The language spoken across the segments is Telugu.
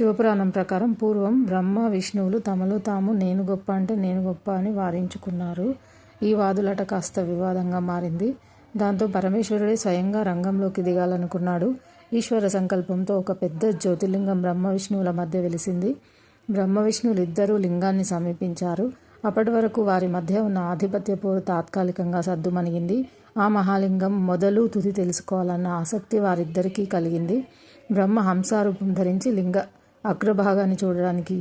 శివపురాణం ప్రకారం పూర్వం బ్రహ్మ విష్ణువులు తమలో తాము నేను గొప్ప అంటే నేను గొప్ప అని వాదించుకున్నారు. ఈ వాదులట కాస్త వివాదంగా మారింది. దాంతో పరమేశ్వరుడే స్వయంగా రంగంలోకి దిగాలనుకున్నాడు. ఈశ్వర సంకల్పంతో ఒక పెద్ద జ్యోతిర్లింగం బ్రహ్మ విష్ణువుల మధ్య వెలిసింది. బ్రహ్మ విష్ణువులు ఇద్దరూ లింగాన్ని సమీపించారు. అప్పటి వరకు వారి మధ్య ఉన్న ఆధిపత్య పోరు తాత్కాలికంగా సద్దుమణిగింది. ఆ మహాలింగం మొదలు తుది తెలుసుకోవాలన్న ఆసక్తి వారిద్దరికీ కలిగింది. బ్రహ్మ హంసారూపం ధరించి లింగ అగ్రభాగాన్ని చూడడానికి,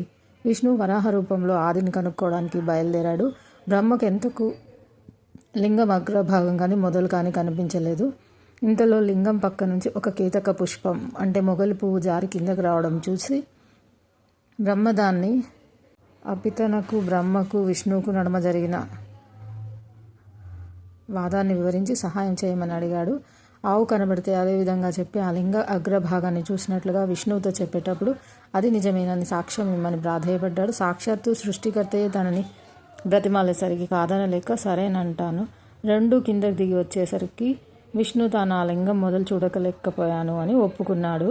విష్ణు వరాహ రూపంలో ఆదిని కనుక్కోవడానికి బయలుదేరాడు. బ్రహ్మకు ఎంతకు లింగం అగ్రభాగం కానీ మొదలు కానీ కనిపించలేదు. ఇంతలో లింగం పక్క నుంచి ఒక కేతక పుష్పం అంటే మొగలి పువ్వు జారి కిందకు రావడం చూసి బ్రహ్మ దాన్ని అపితనకు బ్రహ్మకు విష్ణువుకు నడుమ జరిగిన వాదాన్ని వివరించి సహాయం చేయమని అడిగాడు. ఆవు కనబడితే అదేవిధంగా చెప్పి ఆ లింగ అగ్రభాగాన్ని చూసినట్లుగా విష్ణువుతో చెప్పేటప్పుడు అది నిజమేనని సాక్ష్యం ఇమ్మని ప్రాధేయపడ్డాడు. సాక్షాత్తు సృష్టికర్తయే తనని బ్రతిమాలేసరికి కాదనలేక సరేనంటాను. రెండూ కిందకి దిగి వచ్చేసరికి విష్ణు తాను ఆ లింగం మొదలు చూడకలేకపోయాను అని ఒప్పుకున్నాడు.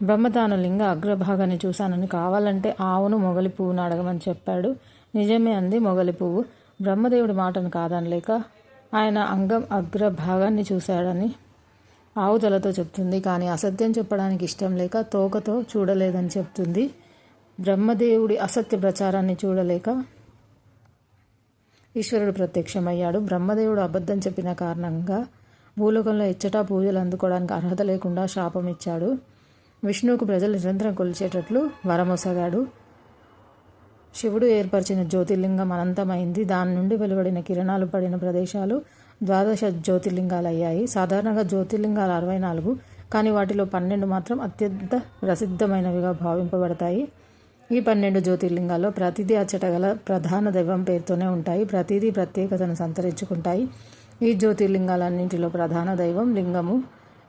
బ్రహ్మ తాను లింగ అగ్రభాగాన్ని చూశానని కావాలంటే ఆవును మొగలి పువ్వును అడగమని చెప్పాడు. నిజమే అంది మొగలి పువ్వు. బ్రహ్మదేవుడి మాటను కాదనలేక ఆయన అంగం అగ్రభాగాన్ని చూశాడని ఆవు తలతో చెప్తుంది. కానీ అసత్యం చెప్పడానికి ఇష్టం లేక తోకతో చూడలేదని చెప్తుంది. బ్రహ్మదేవుడి అసత్య ప్రచారాన్ని చూడలేక ఈశ్వరుడు ప్రత్యక్షమయ్యాడు. బ్రహ్మదేవుడు అబద్ధం చెప్పిన కారణంగా భూలోకంలో ఎచ్చటా పూజలు అందుకోవడానికి అర్హత లేకుండా శాపం ఇచ్చాడు. విష్ణువుకు ప్రజలు నిరంతరం కొలిచేటట్లు వరమొసగాడు. శివుడు ఏర్పరిచిన జ్యోతిర్లింగం అనంతమైంది. దాని నుండి వెలువడిన కిరణాలు పడిన ప్రదేశాలు 12 జ్యోతిర్లింగాలు అయ్యాయి. సాధారణంగా జ్యోతిర్లింగాలు 64, కానీ వాటిలో 12 మాత్రం అత్యంత ప్రసిద్ధమైనవిగా భావింపబడతాయి. ఈ 12 జ్యోతిర్లింగాల్లో ప్రతిదీ అచ్చట గల ప్రధాన దైవం పేరుతోనే ఉంటాయి. ప్రతిదీ ప్రత్యేకతను సంతరించుకుంటాయి. ఈ జ్యోతిర్లింగాలన్నింటిలో ప్రధాన దైవం లింగము.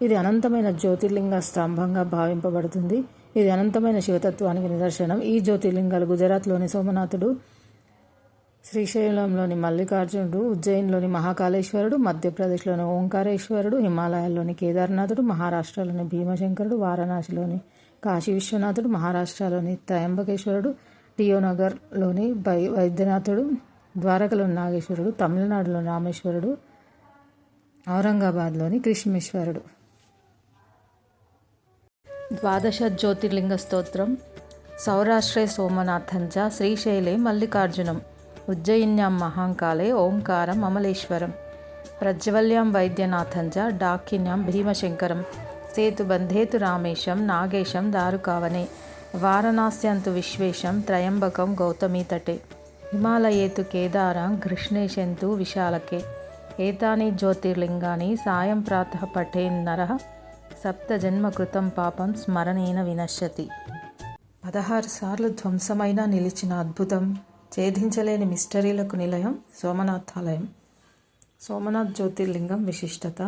ఇది అనంతమైన జ్యోతిర్లింగ స్తంభంగా భావింపబడుతుంది. ఇది అనంతమైన శివతత్వానికి నిదర్శనం. ఈ జ్యోతిర్లింగాలు గుజరాత్లోని సోమనాథుడు, శ్రీశైలంలోని మల్లికార్జునుడు, ఉజ్జయిన్లోని మహాకాళేశ్వరుడు, మధ్యప్రదేశ్లోని ఓంకారేశ్వరుడు, హిమాలయాల్లోని కేదార్నాథుడు, మహారాష్ట్రలోని భీమశంకరుడు, వారణాసిలోని కాశీ విశ్వనాథుడు, మహారాష్ట్రలోని త్రయంబకేశ్వరుడు, టియోనగర్లోని వైద్యనాథుడు, ద్వారకలోని నాగేశ్వరుడు, తమిళనాడులోని రామేశ్వరుడు, ఔరంగాబాద్లోని కృష్ణేశ్వరుడు. 12 జ్యోతిర్లింగ స్తోత్రం. సౌరాష్ట్రే సోమనాథంచ శ్రీశైలే మల్లికార్జునం ఉజ్జయిన్యాం మహాంకాళే ఓంకారం అమలేశ్వరం ప్రజ్వల్యాం వైద్యనాథంచ డాకిన్యాం భీమశంకరం సేతుబంధేతు రామేశం నాగేశం దారుకావనే వారణాస్యంతు విశ్వేశం త్రయంబకం గౌతమీతటే హిమాలయేతు కేదారం కృష్ణేశంతు విశాలకే ఏతాని జ్యోతిర్లింగాని సాయం ప్రాతః పఠేన్నరః సప్తజన్మకృతం పాపం స్మరణేన వినశ్యతి. 16 సార్లు ధ్వంసమైన నిలిచిన అద్భుతం, ఛేదించలేని మిస్టరీలకు నిలయం సోమనాథాలయం. సోమనాథ్ జ్యోతిర్లింగం విశిష్టత.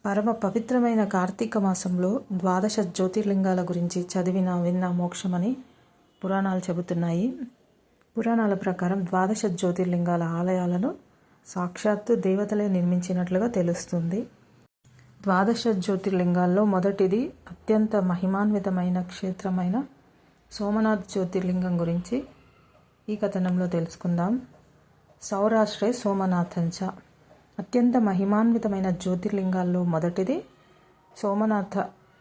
పరమ పవిత్రమైన కార్తీక మాసంలో 12 జ్యోతిర్లింగాల గురించి చదివిన విన్న మోక్షమని పురాణాలు చెబుతున్నాయి. పురాణాల ప్రకారం 12 జ్యోతిర్లింగాల ఆలయాలను సాక్షాత్తు దేవతలే నిర్మించినట్లుగా తెలుస్తుంది. 12 జ్యోతిర్లింగాల్లో మొదటిది అత్యంత మహిమాన్వితమైన క్షేత్రమైన సోమనాథ్ జ్యోతిర్లింగం గురించి ఈ కథనంలో తెలుసుకుందాం. సౌరాష్ట్రే సోమనాథంచ. అత్యంత మహిమాన్వితమైన జ్యోతిర్లింగాల్లో మొదటిది సోమనాథ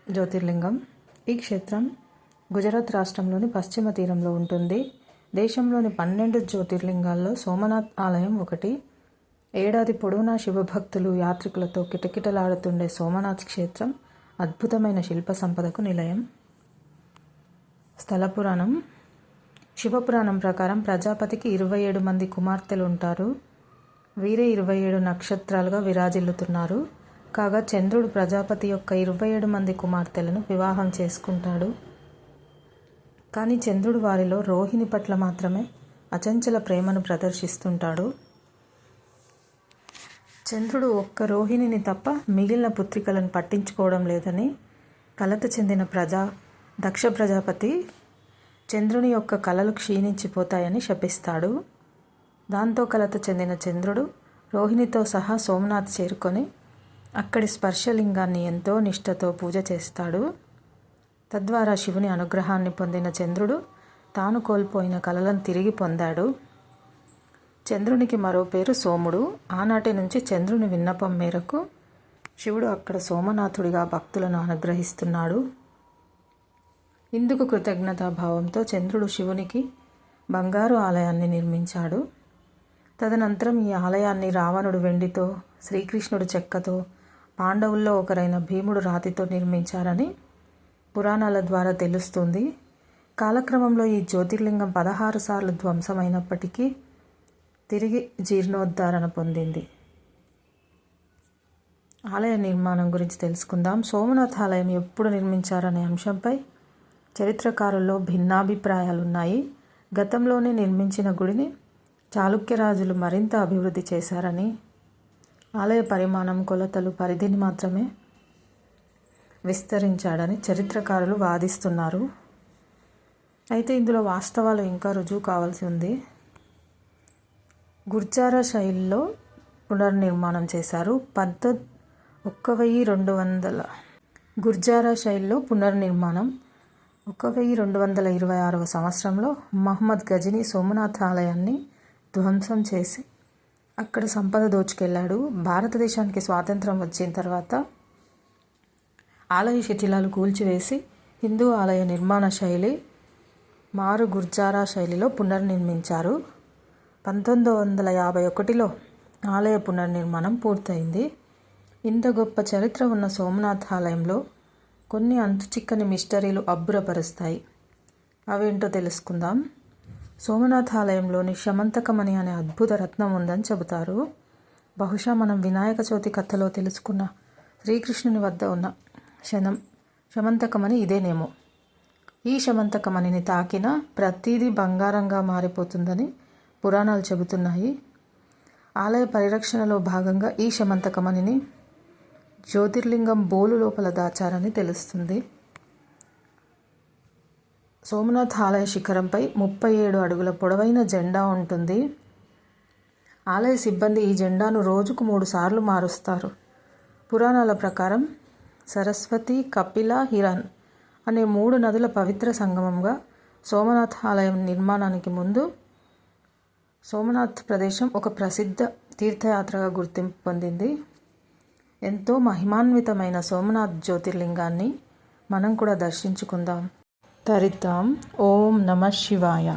జ్యోతిర్లింగం. ఈ క్షేత్రం గుజరాత్ రాష్ట్రంలోని పశ్చిమ తీరంలో ఉంటుంది. దేశంలోని 12 జ్యోతిర్లింగాల్లో సోమనాథ్ ఆలయం ఒకటి. ఏడాది పొడవునా శివభక్తులు యాత్రికులతో కిటకిటలాడుతుండే సోమనాథ్ క్షేత్రం అద్భుతమైన శిల్ప సంపదకు నిలయం. స్థల పురాణం. శివపురాణం ప్రకారం ప్రజాపతికి 27 మంది కుమార్తెలు ఉంటారు. వీరే 27 నక్షత్రాలుగా విరాజిల్లుతున్నారు. కాగా చంద్రుడు ప్రజాపతి యొక్క 27 మంది కుమార్తెలను వివాహం చేసుకుంటాడు. కానీ చంద్రుడు వారిలో రోహిణి పట్ల మాత్రమే అచంచల ప్రేమను ప్రదర్శిస్తుంటాడు. చంద్రుడు ఒక్క రోహిణిని తప్ప మిగిలిన పుత్రికలను పట్టించుకోవడం లేదని కలత చెందిన దక్ష ప్రజాపతి చంద్రుని యొక్క కళలు క్షీణించిపోతాయని శపిస్తాడు. దాంతో కలత చెందిన చంద్రుడు రోహిణితో సహా సోమనాథ్ చేరుకొని అక్కడి స్పర్శలింగాన్ని ఎంతో నిష్ఠతో పూజ చేస్తాడు. తద్వారా శివుని అనుగ్రహాన్ని పొందిన చంద్రుడు తాను కోల్పోయిన కలలను తిరిగి పొందాడు. చంద్రునికి మరో పేరు సోముడు. ఆనాటి నుంచి చంద్రుని విన్నపం మేరకు శివుడు అక్కడ సోమనాథుడిగా భక్తులను అనుగ్రహిస్తున్నాడు. ఇందుకు కృతజ్ఞతాభావంతో చంద్రుడు శివునికి బంగారు ఆలయాన్ని నిర్మించాడు. తదనంతరం ఈ ఆలయాన్ని రావణుడు వెండితో, శ్రీకృష్ణుడు చెక్కతో, పాండవుల్లో ఒకరైన భీముడు రాతితో నిర్మించారని పురాణాల ద్వారా తెలుస్తుంది. కాలక్రమంలో ఈ జ్యోతిర్లింగం 16 సార్లు ధ్వంసమైనప్పటికీ తిరిగి జీర్ణోద్ధరణ పొందింది. ఆలయ నిర్మాణం గురించి తెలుసుకుందాం. సోమనాథ ఆలయం ఎప్పుడు నిర్మించారనే అంశంపై చరిత్రకారుల్లో భిన్నాభిప్రాయాలున్నాయి. గతంలోనే నిర్మించిన గుడిని చాళుక్యరాజులు మరింత అభివృద్ధి చేశారని, ఆలయ పరిమాణం, కొలతలు, పరిధిని మాత్రమే విస్తరించాడని చరిత్రకారులు వాదిస్తున్నారు. అయితే ఇందులో వాస్తవాలు ఇంకా రుజువు కావాల్సి ఉంది. గుర్జారా శైలిలో పునర్నిర్మాణం చేశారు. 1226 గుర్జారా శైలిలో పునర్నిర్మాణం 1226 సంవత్సరంలో మహమ్మద్ గజనీ సోమనాథ ఆలయాన్ని ధ్వంసం చేసి అక్కడ సంపద దోచుకెళ్లాడు. భారతదేశానికి స్వాతంత్రం వచ్చిన తర్వాత ఆలయ శిథిలాలు కూల్చివేసి హిందూ ఆలయ నిర్మాణ శైలి మారు గుర్జారా శైలిలో పునర్నిర్మించారు. 1951లో ఆలయ పునర్నిర్మాణం పూర్తయింది. ఇంత గొప్ప చరిత్ర ఉన్న సోమనాథ ఆలయంలో కొన్ని అంతుచిక్కని మిస్టరీలు అబ్బురపరుస్తాయి. అవేంటో తెలుసుకుందాం. సోమనాథ ఆలయంలోని శమంతకమణి అనే అద్భుత రత్నం ఉందని చెబుతారు. బహుశా మనం వినాయక చవితి కథలో తెలుసుకున్న శ్రీకృష్ణుని వద్ద ఉన్న శమంతకమణి ఇదేనేమో. ఈ శమంతకమణిని తాకిన ప్రతిదీ బంగారంగా మారిపోతుందని పురాణాలు చెబుతున్నాయి. ఆలయ పరిరక్షణలో భాగంగా ఈ శమంతకమణిని జ్యోతిర్లింగం బోలు లోపల దాచారని తెలుస్తుంది. సోమనాథ్ ఆలయ శిఖరంపై 37 అడుగుల పొడవైన జెండా ఉంటుంది. ఆలయ సిబ్బంది ఈ జెండాను రోజుకు 3 సార్లు మారుస్తారు. పురాణాల ప్రకారం సరస్వతి, కపిల, హిరణ్ అనే 3 నదుల పవిత్ర సంగమంగా సోమనాథ్ ఆలయం నిర్మాణానికి ముందు సోమనాథ్ ప్రదేశం ఒక ప్రసిద్ధ తీర్థయాత్రగా గుర్తింపు పొందింది. ఎంతో మహిమాన్వితమైన సోమనాథ్ జ్యోతిర్లింగాన్ని మనం కూడా దర్శించుకుందాం. తరిద్దాం. ఓం నమః శివాయ.